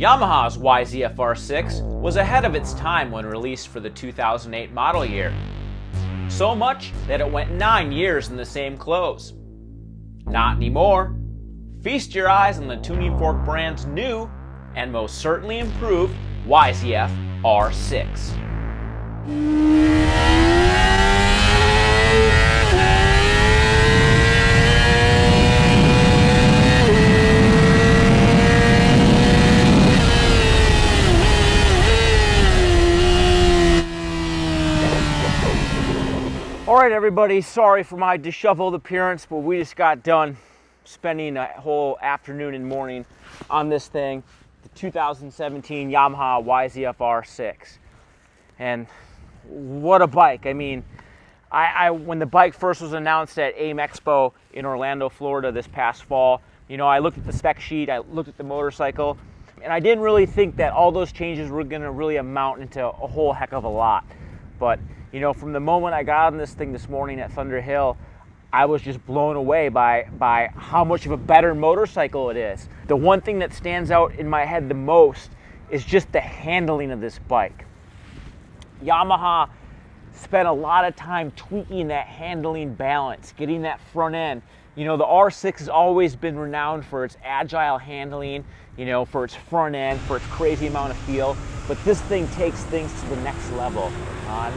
Yamaha's YZF-R6 was ahead of its time when released for the 2008 model year. So much that it went 9 years in the same clothes. Not anymore. Feast your eyes on the Tuning Fork brand's new and most certainly improved YZF-R6. Alright everybody, sorry for my disheveled appearance, but we just got done spending a whole afternoon and morning on this thing, the 2017 Yamaha Yzf-R6. And what a bike. I mean, when the bike first was announced at AIM Expo in Orlando, Florida this past fall, you know, I looked at the spec sheet, I looked at the motorcycle, and I didn't really think that all those changes were going to really amount into a whole heck of a lot. But you know, from the moment I got on this thing this morning at Thunder Hill, I was just blown away by how much of a better motorcycle it is. The one thing that stands out in my head the most is just the handling of this bike. Yamaha spent a lot of time tweaking that handling balance, getting that front end. You know, the R6 has always been renowned for its agile handling, you know, for its front end, for its crazy amount of feel, but this thing takes things to the next level.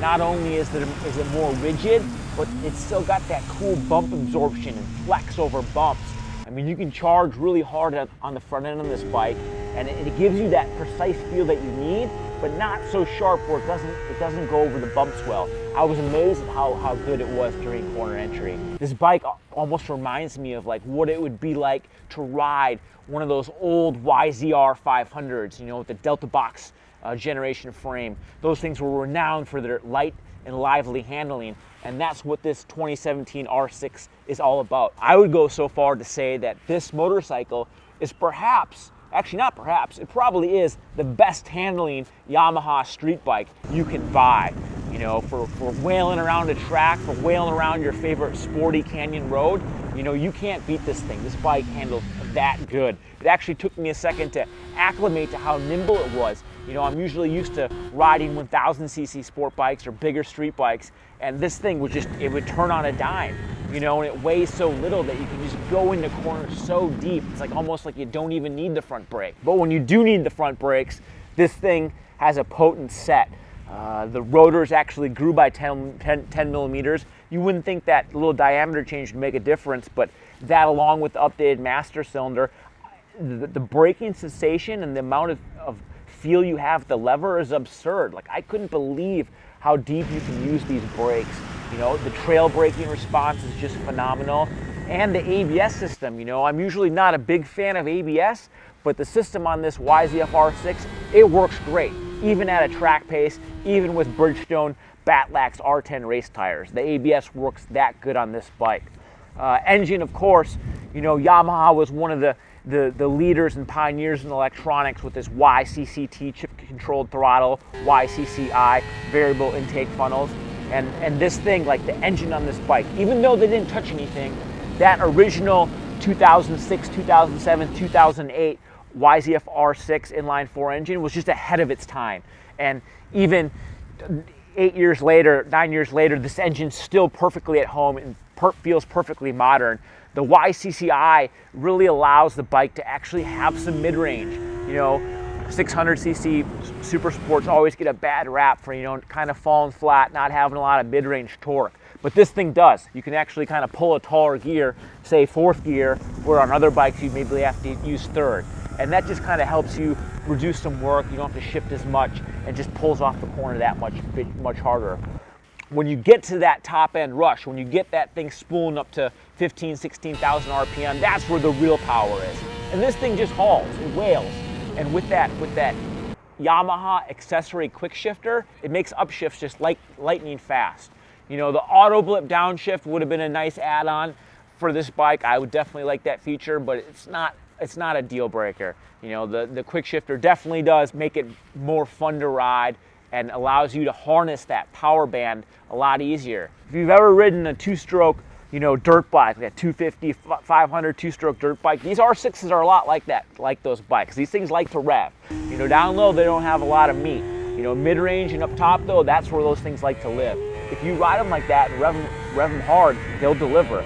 Not only is it more rigid, but it's still got that cool bump absorption and flex over bumps. I mean, you can charge really hard on the front end of this bike, and it gives you that precise feel that you need, but not so sharp where it doesn't go over the bumps well. I was amazed at how good it was during corner entry. This bike almost reminds me of like what it would be like to ride one of those old YZR 500s, you know, with the Delta Box generation frame. Those things were renowned for their light and lively handling, and that's what this 2017 R6 is all about. I would go so far to say that this motorcycle is perhaps, actually not perhaps, it probably is the best handling Yamaha street bike you can buy. You know, for wailing around a track, for wailing around your favorite sporty canyon road, you know, you can't beat this thing. This bike handled that good. It actually took me a second to acclimate to how nimble it was. You know, I'm usually used to riding 1000cc sport bikes or bigger street bikes, and this thing would it would turn on a dime, you know, and it weighs so little that you can just go into corners so deep. It's like almost like you don't even need the front brake. But when you do need the front brakes, this thing has a potent set. The rotors actually grew by 10 millimeters. You wouldn't think that little diameter change would make a difference, but that along with the updated master cylinder, the braking sensation and the amount of feel you have with the lever is absurd. Like, I couldn't believe how deep you can use these brakes. You know, the trail braking response is just phenomenal. And the ABS system, you know, I'm usually not a big fan of ABS, but the system on this YZF-R6, it works great. Even at a track pace, even with Bridgestone Batlax R10 race tires. The ABS works that good on this bike. Engine, of course, you know, Yamaha was one of the leaders and pioneers in electronics with this YCC-T chip-controlled throttle, YCC-I variable intake funnels. And this thing, like the engine on this bike, even though they didn't touch anything, that original 2006, 2007, 2008 YZF-R6 inline-4 engine was just ahead of its time. And even 8 years later, 9 years later, this engine's still perfectly at home and feels perfectly modern. The YCC-I really allows the bike to actually have some mid-range. You know, 600cc super sports always get a bad rap for, you know, kind of falling flat, not having a lot of mid-range torque. But this thing does. You can actually kind of pull a taller gear, say fourth gear, where on other bikes you maybe have to use third. And that just kind of helps you reduce some work. You don't have to shift as much, and just pulls off the corner that much harder. When you get to that top end rush, when you get that thing spooling up to 15, 16,000 RPM, that's where the real power is. And this thing just hauls, it wails. And with that Yamaha accessory quick shifter, it makes upshifts just like lightning fast. You know, the auto blip downshift would have been a nice add-on for this bike. I would definitely like that feature, but it's not a deal breaker. You know, the quick shifter definitely does make it more fun to ride and allows you to harness that power band a lot easier. If you've ever ridden a two-stroke, you know, dirt bike, like a 250, 500 two-stroke dirt bike. These R6s are a lot like that, like those bikes. These things like to rev. You know, down low, they don't have a lot of meat. You know, mid-range and up top though, that's where those things like to live. If you ride them like that and rev them hard, they'll deliver.